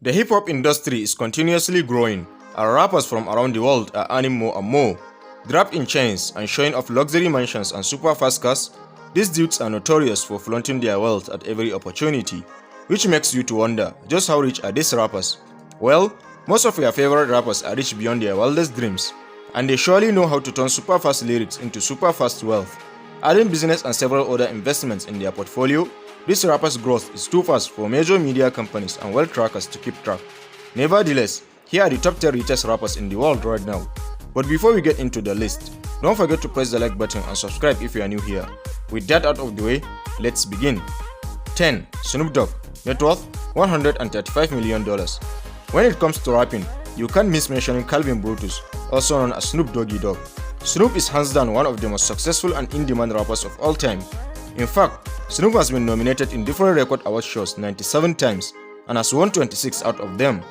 The hip-hop industry is continuously growing, and rappers from around the world are earning more and more. Draped in chains and showing off luxury mansions and super fast cars, these dudes are notorious for flaunting their wealth at every opportunity, which makes you to wonder, just how rich are these rappers? Well, most of your favorite rappers are rich beyond their wildest dreams, and they surely know how to turn super fast lyrics into super fast wealth. Adding business and several other investments in their portfolio, this rapper's growth is too fast for major media companies and wealth trackers to keep track. Nevertheless, here are the top 10 richest rappers in the world right now. But before we get into the list, don't forget to press the like button and subscribe if you are new here. With that out of the way, let's begin. 10. Snoop Dogg, net worth $135 million. When it comes to rapping, you can't miss mentioning Calvin Brutus, also known as Snoop Doggy Dogg. Snoop is hands down one of the most successful and in-demand rappers of all time. In fact, Snoop has been nominated in different record award shows 97 times and has won 26 out of them.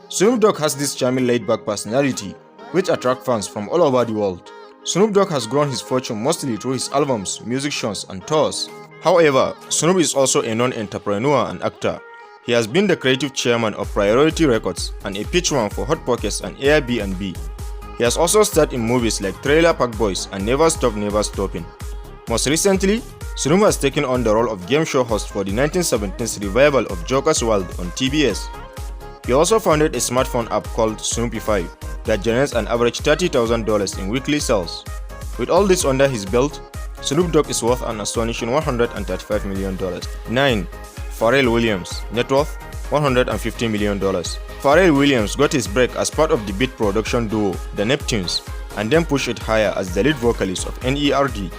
Snoop Dogg has this charming laid-back personality, which attracts fans from all over the world. Snoop Dogg has grown his fortune mostly through his albums, music shows, and tours. However, Snoop is also a known entrepreneur and actor. He has been the creative chairman of Priority Records and a pitchman for Hot Pockets and Airbnb. He has also starred in movies like Trailer Park Boys and Never Stop Never Stopping. Most recently, Snoop has taken on the role of game show host for the 1970s revival of Joker's World on TBS. He also founded a smartphone app called Snoopify that generates an average $30,000 in weekly sales. With all this under his belt, Snoop Dogg is worth an astonishing $135 million. 9. Pharrell Williams, net worth $150 million. Pharrell Williams got his break as part of the beat production duo The Neptunes and then pushed it higher as the lead vocalist of NERD.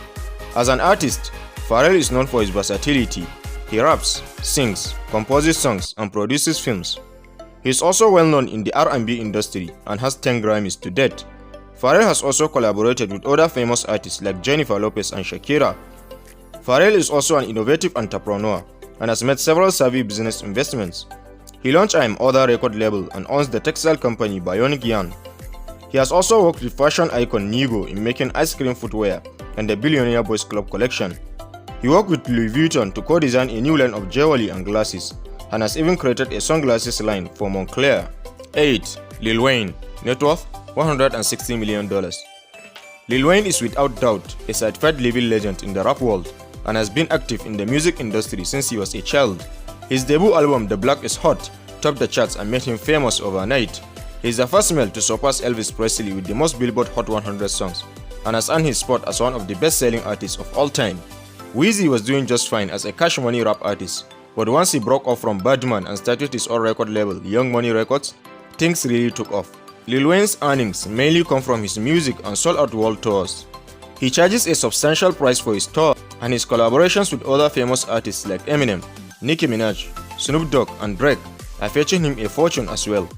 As an artist, Pharrell is known for his versatility. He raps, sings, composes songs, and produces films. He is also well known in the R&B industry and has 10 Grammys to date. Pharrell has also collaborated with other famous artists like Jennifer Lopez and Shakira. Pharrell is also an innovative entrepreneur and has made several savvy business investments. He launched Other record label and owns the textile company Bionic Yarn. He has also worked with fashion icon Nigo in making ice cream footwear and the Billionaire Boys Club collection. He worked with Louis Vuitton to co-design a new line of jewelry and glasses, and has even created a sunglasses line for Montclair. 8. Lil Wayne, net worth $160 million. Lil Wayne is without doubt a certified living legend in the rap world and has been active in the music industry since he was a child. His debut album The Black is Hot topped the charts and made him famous overnight. He is the first male to surpass Elvis Presley with the most Billboard Hot 100 songs and has earned his spot as one of the best-selling artists of all time. JayZ was doing just fine as a cash money rap artist, but once he broke off from Badman and started his own record label, Young Money Records, things really took off. Lil Wayne's earnings mainly come from his music and sold-out world tours. He charges a substantial price for his tour, and his collaborations with other famous artists like Eminem, Nicki Minaj, Snoop Dogg, and Drake are fetching him a fortune as well.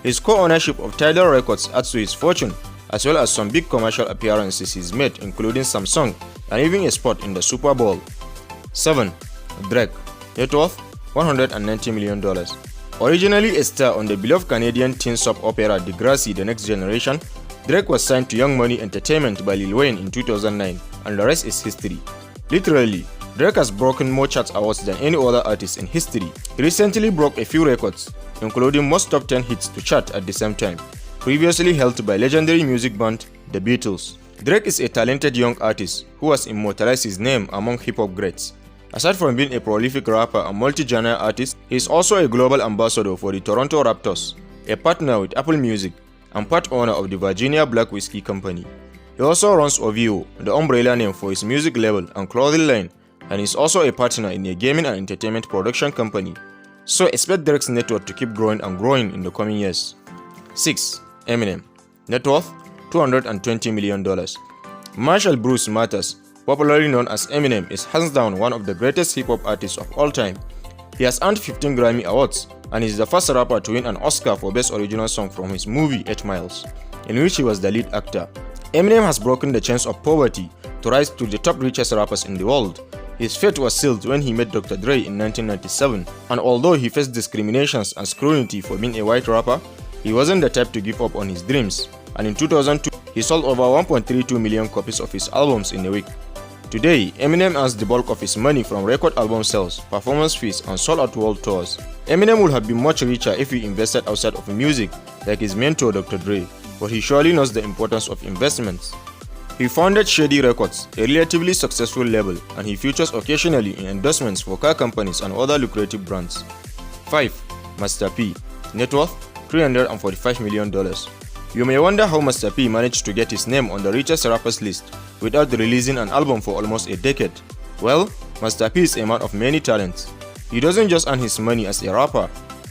His co-ownership of Tidal Records adds to his fortune, as well as some big commercial appearances he's made, including Samsung and even a spot in the Super Bowl. 7. Drake, net worth $190 million. Originally a star on the beloved Canadian teen soap opera Degrassi: The Next Generation, Drake was signed to Young Money Entertainment by Lil Wayne in 2009, and the rest is history. Literally, Drake has broken more charts awards than any other artist in history. He recently broke a few records, including most top 10 hits to chart at the same time, previously held by legendary music band The Beatles. Drake is a talented young artist who has immortalized his name among hip-hop greats. Aside from being a prolific rapper and multi-genre artist, he is also a global ambassador for the Toronto Raptors, a partner with Apple Music, and part owner of the Virginia Black Whiskey Company. He also runs OVO, the umbrella name for his music label and clothing line, and is also a partner in a gaming and entertainment production company. So expect Drake's net worth to keep growing and growing in the coming years. 6. Eminem, net worth $220 million. Marshall Bruce Mathers, popularly known as Eminem, is hands down one of the greatest hip-hop artists of all time. He has earned 15 Grammy Awards and is the first rapper to win an Oscar for Best Original Song from his movie 8 Miles, in which he was the lead actor. Eminem has broken the chains of poverty to rise to the top richest rappers in the world. His fate was sealed when he met Dr. Dre in 1997, and although he faced discriminations and scrutiny for being a white rapper, he wasn't the type to give up on his dreams, and in 2002, he sold over 1.32 million copies of his albums in a week. Today, Eminem earns the bulk of his money from record album sales, performance fees, and sold-out world tours. Eminem would have been much richer if he invested outside of music, like his mentor Dr. Dre, but he surely knows the importance of investments. He founded Shady Records, a relatively successful label, and he features occasionally in endorsements for car companies and other lucrative brands. 5. Master P. Net worth $345 million. You may wonder how Master P managed to get his name on the richest rappers list without releasing an album for almost a decade. Well, Master P is a man of many talents. He doesn't just earn his money as a rapper.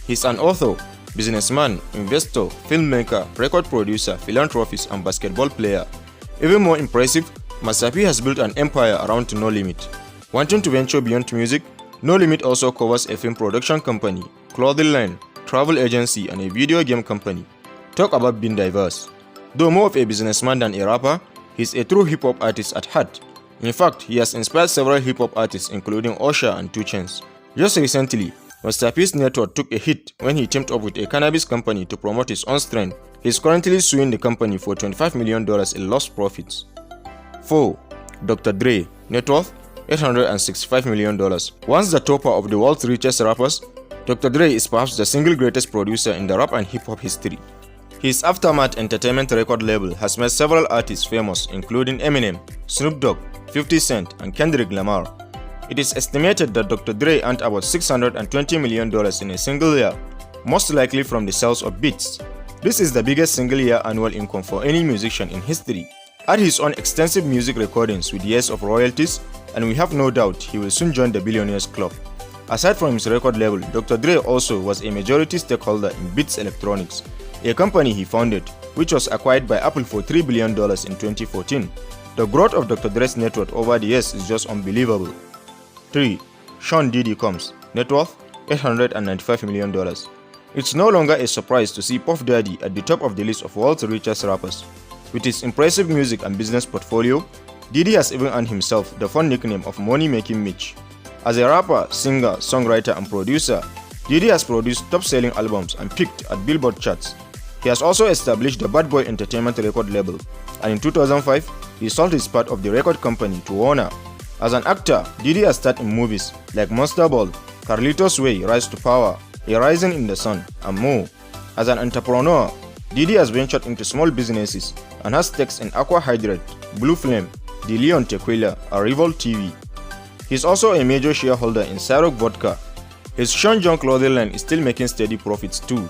He's an author, businessman, investor, filmmaker, record producer, philanthropist, and basketball player. Even more impressive, Master P has built an empire around No Limit. Wanting to venture beyond music, No Limit also covers a film production company, clothing line, travel agency, and a video game company. Talk about being diverse. Though more of a businessman than a rapper, he's a true hip-hop artist at heart. In fact, he has inspired several hip-hop artists including Usher and 2 Chainz. Just recently, Master P's network took a hit when he teamed up with a cannabis company to promote his own strain. He's currently suing the company for $25 million in lost profits. 4. Dr. Dre. Net worth $865 million. Once the topper of the world's richest rappers, Dr. Dre is perhaps the single greatest producer in the rap and hip-hop history. His Aftermath Entertainment record label has made several artists famous including Eminem, Snoop Dogg, 50 Cent, and Kendrick Lamar. It is estimated that Dr. Dre earned about $620 million in a single year, most likely from the sales of beats. This is the biggest single-year annual income for any musician in history. Add his own extensive music recordings with years of royalties, and we have no doubt he will soon join the billionaires club. Aside from his record label, Dr. Dre also was a majority stakeholder in Beats Electronics, a company he founded, which was acquired by Apple for $3 billion in 2014. The growth of Dr. Dre's net worth over the years is just unbelievable. 3. Sean Diddy Combs. Net worth $895 million. It's no longer a surprise to see Puff Daddy at the top of the list of world's richest rappers. With his impressive music and business portfolio, Diddy has even earned himself the fun nickname of Money Making Mitch. As a rapper, singer, songwriter, and producer, Diddy has produced top-selling albums and peaked at Billboard charts. He has also established the Bad Boy Entertainment record label, and in 2005, he sold his part of the record company to Warner. As an actor, Diddy has starred in movies like Monster Ball, Carlitos Way, Rise to Power, A Rising in the Sun, and more. As an entrepreneur, Diddy has ventured into small businesses and has stakes in Aqua Hydrate, Blue Flame, De Leon Tequila, and Revolt TV. He is also a major shareholder in Ciroc Vodka. His Sean John clothing line is still making steady profits too.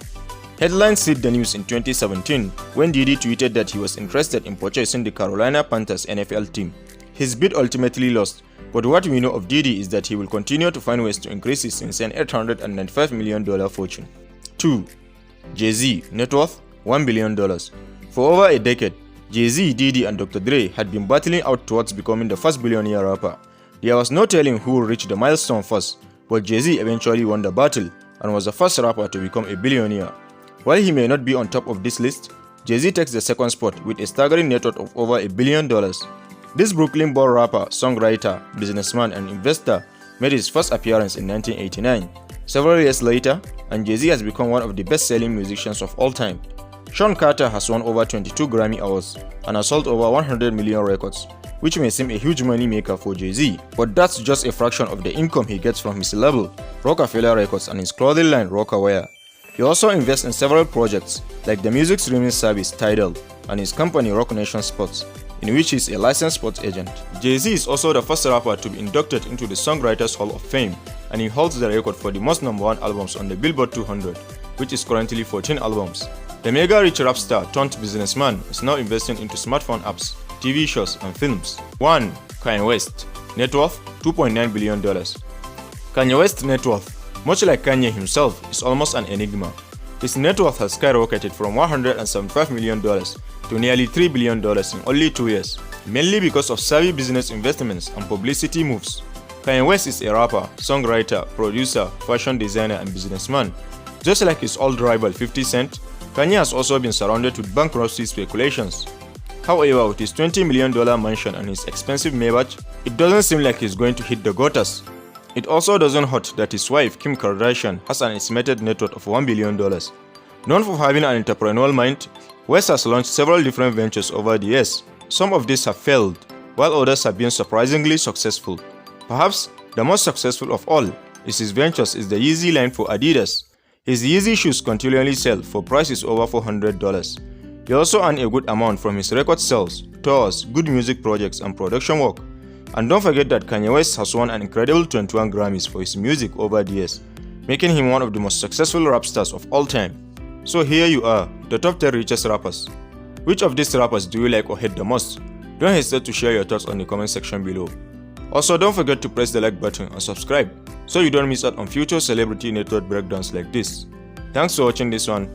Headlines hit the news in 2017 when Diddy tweeted that he was interested in purchasing the Carolina Panthers NFL team. His bid ultimately lost, but what we know of Diddy is that he will continue to find ways to increase his insane $895 million fortune. 2. JayZ. Net worth $1 billion. For over a decade, JayZ, Diddy, and Dr. Dre had been battling out towards becoming the first billionaire rapper. There was no telling who would reach the milestone first, but JayZ eventually won the battle and was the first rapper to become a billionaire. While he may not be on top of this list, JayZ takes the second spot with a staggering net worth of over $1 billion. This Brooklyn-born rapper, songwriter, businessman, and investor made his first appearance in 1989. Several years later, and JayZ has become one of the best-selling musicians of all time. Sean Carter has won over 22 Grammy Awards and has sold over 100 million records, which may seem a huge money maker for JayZ, but that's just a fraction of the income he gets from his label, Rockefeller Records, and his clothing line, Rockaware. He also invests in several projects, like the music streaming service Tidal and his company Rock Nation Sports, in which he is a licensed sports agent. JayZ is also the first rapper to be inducted into the Songwriters Hall of Fame, and he holds the record for the most #1 albums on the Billboard 200, which is currently 14 albums. The mega-rich rap star turned businessman is now investing into smartphone apps, TV shows, and films. 1. Kanye West. Net worth $2.9 billion. Kanye West's net worth, much like Kanye himself, is almost an enigma. His net worth has skyrocketed from $175 million to nearly $3 billion in only 2 years, mainly because of savvy business investments and publicity moves. Kanye West is a rapper, songwriter, producer, fashion designer, and businessman. Just like his old rival 50 Cent, Kanye has also been surrounded with bankruptcy speculations. However, with his $20 million mansion and his expensive Maybach, it doesn't seem like he's going to hit the gutters. It also doesn't hurt that his wife, Kim Kardashian, has an estimated net worth of $1 billion. Known for having an entrepreneurial mind, West has launched several different ventures over the years. Some of these have failed, while others have been surprisingly successful. Perhaps the most successful of all is his ventures is the JayZ line for Adidas. His JayZ shoes continually sell for prices over $400. He also earned a good amount from his record sales, tours, good music projects and production work. And don't forget that Kanye West has won an incredible 21 Grammys for his music over the years, making him one of the most successful rap stars of all time. So here you are, the top 10 richest rappers. Which of these rappers do you like or hate the most? Don't hesitate to share your thoughts on the comment section below. Also, don't forget to press the like button and subscribe so you don't miss out on future celebrity network breakdowns like this. Thanks for watching this one.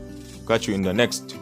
Catch you in the next.